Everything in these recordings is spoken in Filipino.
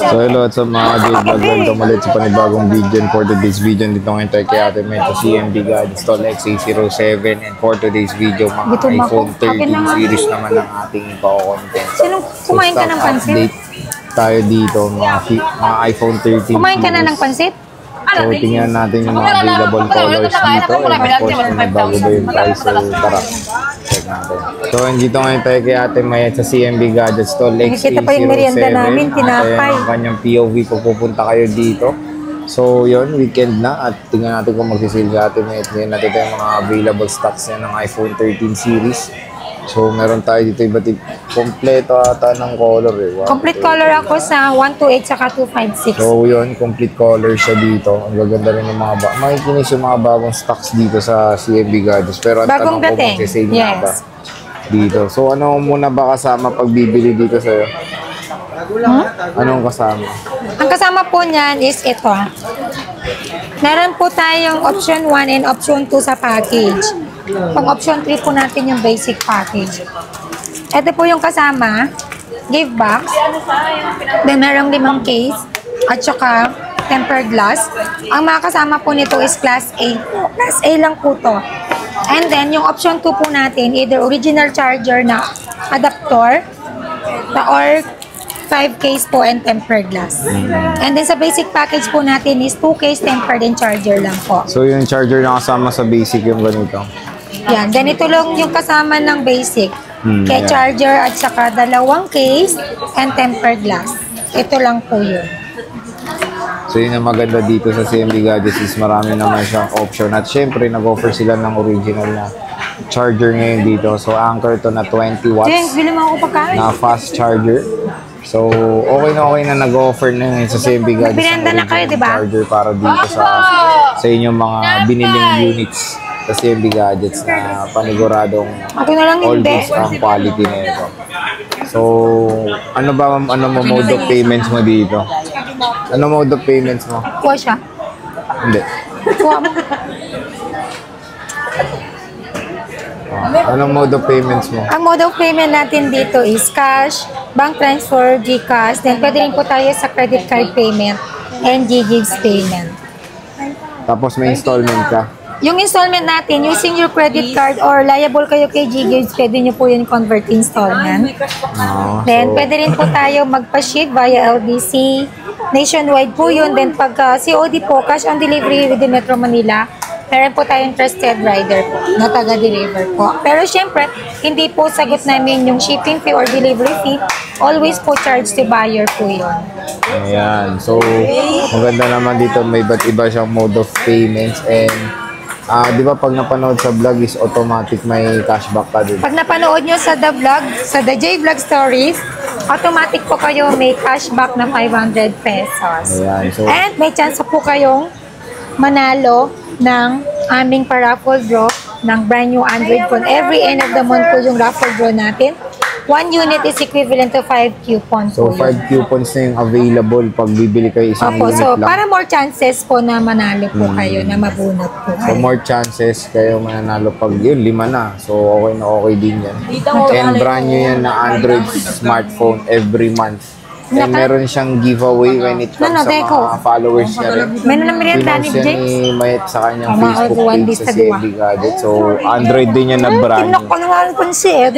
So hello at sa mga J-Vlog, welcome ulit sa panibagong video. And for today's video, dito ngayon tayo kay Ate Med sa CMB Gadgets Stall XA07. And for today's video, mga iPhone 13 series naman ang ating content. Sinong kumain ka ng pansit? Update tayo dito, mga iPhone 13 kumain ka na ng pansit? So tingnan natin yung mga available colors dito. And of course, kung bago ba yung price, so tara, check natin. So dito ngayon tayo kay Ate Mayet sa CMB Gadgets Stall Nakikita pa yung merienda namin, tinapay. Ang kanyang POV kung pupunta kayo dito. So yun, weekend na at tingnan natin kung magsisale sa Ate Mayet. Ngayon natin tayo mga available stocks niya ng iPhone 13 series. So meron tayo dito iba't kompleto ata ng color eh. Wow. Complete color ako sa 128 saka 256. So yun, complete color siya dito. Ang gaganda rin ng mga makikinis yung mga bagong stocks dito sa CMB Gadgets. Pero ang tanong ko magsisale na ba dito. So ano muna ba kasama pag bibili dito sa'yo? Anong kasama? Ang kasama po niyan is ito. Meron po tayong option 1 and option 2 sa package. Pang option 3 po natin yung basic package. Ito po yung kasama, gift box. Then merong 5 case at saka tempered glass. Ang mga kasama po nito is class A. Class A lang po to. And then yung option 2 po natin, either original charger na adapter or 5 case po and tempered glass. And then sa basic package po natin is 2 case tempered and charger lang po. So yung charger na kasama sa basic yung ganito? Yan, ganito lang yung kasama ng basic. Kaya charger at saka 2 case and tempered glass. Ito lang po yun. So yun ang maganda dito sa CMB Gadgets is marami naman siyang option. At syempre nag-offer sila ng original na charger ngayon dito. So Anker to na 20 watts James, bili mo ako pagkain. na fast charger. So okay na nag-offer na ngayon sa CMB Gadgets Nagbinenda na kayo, diba? Charger para dito sa inyong mga biniling units sa CMB Gadgets na paniguradong Ako na lang hindi. always ang quality na ito. So, ano mo mode of payments mo dito? Ano mode of payments mo? Kuha siya. Hindi. Kuha mo. Anong mode of payments mo? Ang mode of payment natin dito is cash, bank transfer, GCash. Then pwede rin po tayo sa credit card payment and GGives payment. Tapos may installment ka? Yung installment natin, using your credit card or liable kayo kay GGives, pwede nyo po yun convert installment. Then, pwede rin po tayo magpa-ship via LBC. Nationwide po yun. Then, pag COD po, cash on delivery within Metro Manila, meron po tayong trusted rider po na taga-deliver po. Pero syempre, hindi po sagot namin yung shipping fee or delivery fee. Always po charge to buyer po yun. Ayan. So, maganda naman dito. May iba't iba siyang mode of payments and di ba pag napanood sa vlog is automatic may cashback ka din? Pag napanood nyo sa The Vlog, sa The J Vlog Stories, automatic po kayo may cashback na 500 pesos. Ayan, so, And may chance po kayong manalo ng aming pa-raffle draw ng brand new Android phone. Every end of the month po yung raffle draw natin. 1 unit is equivalent to 5 coupons. So, 5 coupons na yung available pag bibili kayo isang unit so, lang. para more chances po na manalo po kayo, na mabunot po So, kayo. more chances kayo mananalo pag yun, 5 na. So, okay na okay din yan. And brand new yan na Android smartphone every month. And meron siyang giveaway when it comes sa mga followers niya rin. May nanamirin Pinost ni yan James. ni Mayet sa kanyang Facebook page sa CMB Gadgets. So, Android din yan na brand Tinak new. ko naman po siya.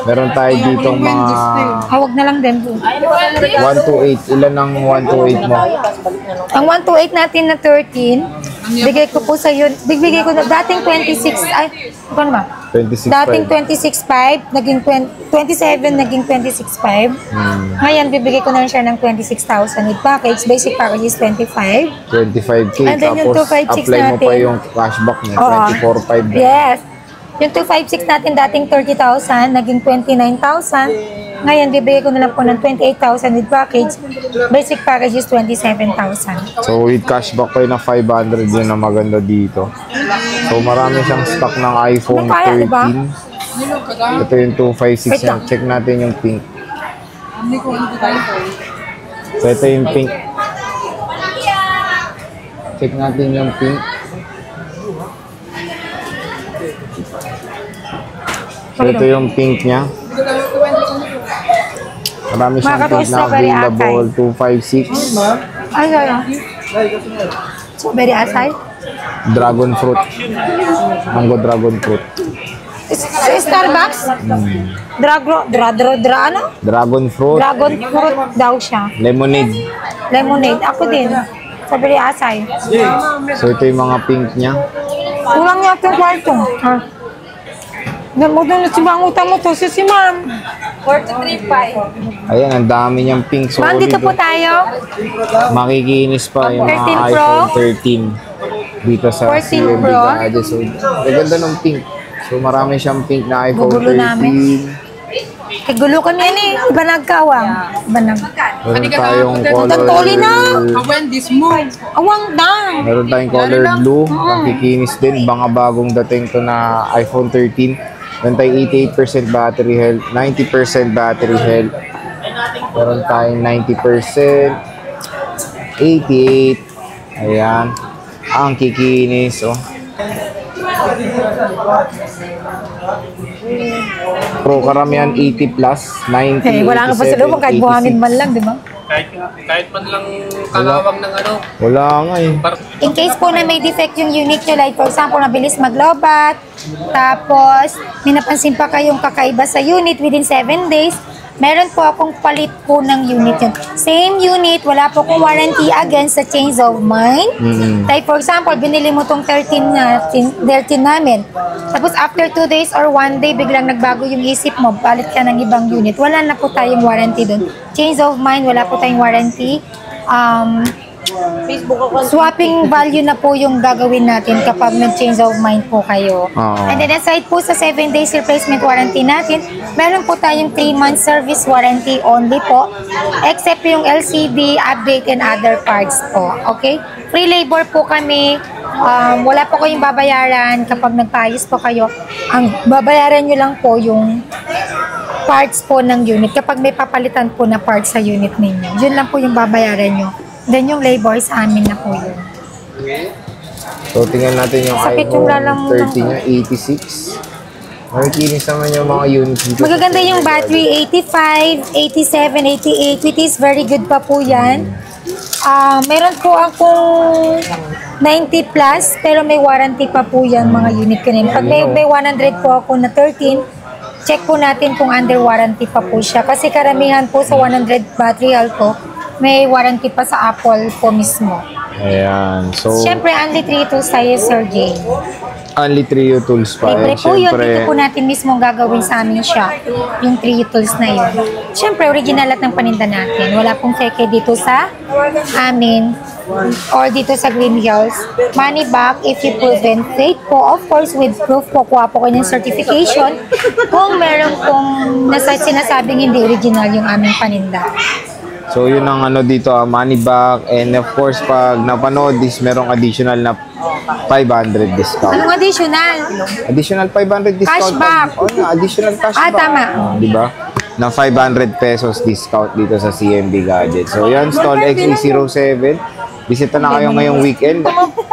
Meron tayo ditong mga Hawag na lang din po. 128. Ilan ang 128 mo? Ang 128 natin na 13, bigay ko po sa yun. Bigay ko na dating 26, ay, ano ba? 26.5. Dating 26.5, naging 27, naging 26.5. Ngayon, bibigay ko na siya ng 26,000 with package. Basic package is 25. 25K. And then yung Tapos, 256 apply mo pa natin. yung cashback niya. Oo. 24.5 na. Yes. Yung 256 natin dating 30,000, naging 29,000. Ngayon, bibigay ko na lang po ng 28,000 with package. Basic package is 27,000. So, with cashback kayo na 500 yun na maganda dito. So, marami siyang stock ng iPhone 13. Diba? Ito yung 256 yan. Check natin yung pink. So, ito yung pink. Check natin yung pink. So, ito yung pink niya. Marami siyang Mga pink na strawberry available. 256. Ay, ano? Strawberry asay? Dragon fruit. Mango dragon fruit. Sa Starbucks? Ano? Dragon fruit. Dragon fruit daw siya. Lemonade. Lemonade. Ako din. Strawberry asay. So ito yung mga pink niya. Kulang niya itong kwarto. Ha? Mo doon si Bang utang mo to si ma'am. 435. Ayan, ang dami niyang pink. So, Ma'am, dito po tayo. Makikinis pa yung mga 13 Pro. iPhone 13 dito sa 14 CMB Pro. Gadgets. So, maganda ng pink. So, marami siyang pink na iPhone Gugulo 13. namin. Gulo kami yan eh. Iba nagkawang. Iba nag... Meron tayong Totoli na. color... This month. Awang dang. Meron tayong color blue. Makikinis din. Baka bagong dating to na iPhone 13. Meron tayong 88% battery health. 90% battery health. Meron tayong 90%. 88. Ayan. Ang kikinis. Oh. Pro karamihan 80 plus, 90, Eh, wala nga pa sa loob. Kahit 87, buhangin man lang, di ba? Kahit man lang kalawang ng ano. Wala nga eh. In case po na may defect yung unit nyo, like for example, mabilis maglobat, tapos may napansin pa kayong kakaiba sa unit within 7 days, meron po akong palit po ng unit yun. Same unit, wala po akong warranty against sa change of mind. Like for example, binili mo tong 13 namin. Tapos after 2 days or 1 day, biglang nagbago yung isip mo, palit ka ng ibang unit. Wala na po tayong warranty dun. Change of mind, wala po tayong warranty. Facebook ako. Swapping value na po yung gagawin natin kapag nag-change of mind po kayo. And then aside po sa 7 days replacement warranty natin, meron po tayong 3 months service warranty only po, except yung LCD, update, and other parts po. Okay? Free labor po kami. Wala po kayong babayaran kapag nagpaayos po kayo. Ang babayaran nyo lang po yung parts po ng unit. Kapag may papalitan po na parts sa unit ninyo, yun lang po yung babayaran nyo. Then yung labor sa amin na po yun. So, tingnan natin yung Sakit yung iPhone lalang- 13 niya, 86. Makikinis naman yung mga units dito. Magaganda yung battery, 85, 87, 88, which is very good pa po yan. Meron po akong 90 plus, pero may warranty pa po yan mga unit ko na yun. Pag may 100 po ako na 13, check po natin kung under warranty pa po siya. Kasi karamihan po sa 100 battery health ko, may warranty pa sa Apple po mismo. Ayan. So, Siyempre, only 3 tools tayo, Sir Jay. only 3 tools pa. Libre And po yun. syempre, Dito po natin mismo gagawin sa aming shop. Yung 3 tools na yun. Siyempre, original at ng paninda natin. Wala pong fake dito sa amin or dito sa Green Hills. Money back if you proven fake po. Of course, with proof po, kuha po ko ng certification kung meron pong sinasabing hindi original yung aming paninda. so yun ang ano dito, money back. And of course, pag napanood this, merong additional na 500 discount. Anong additional? Additional 500 discount. Cashback. Oh, na, additional cashback. Tama. Di ba? Na 500 pesos discount dito sa CMB Gadget. So yan, Stall XE07. Bisita na kayo ngayong weekend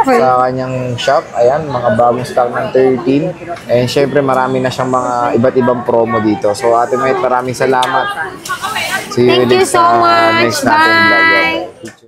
sa kanyang shop. Ayan, mga bagong stock ng 13. And syempre, marami na siyang mga iba't ibang promo dito. So, Ate May, maraming salamat. See you Thank you ulit so sa much. next natin vlog. Bye.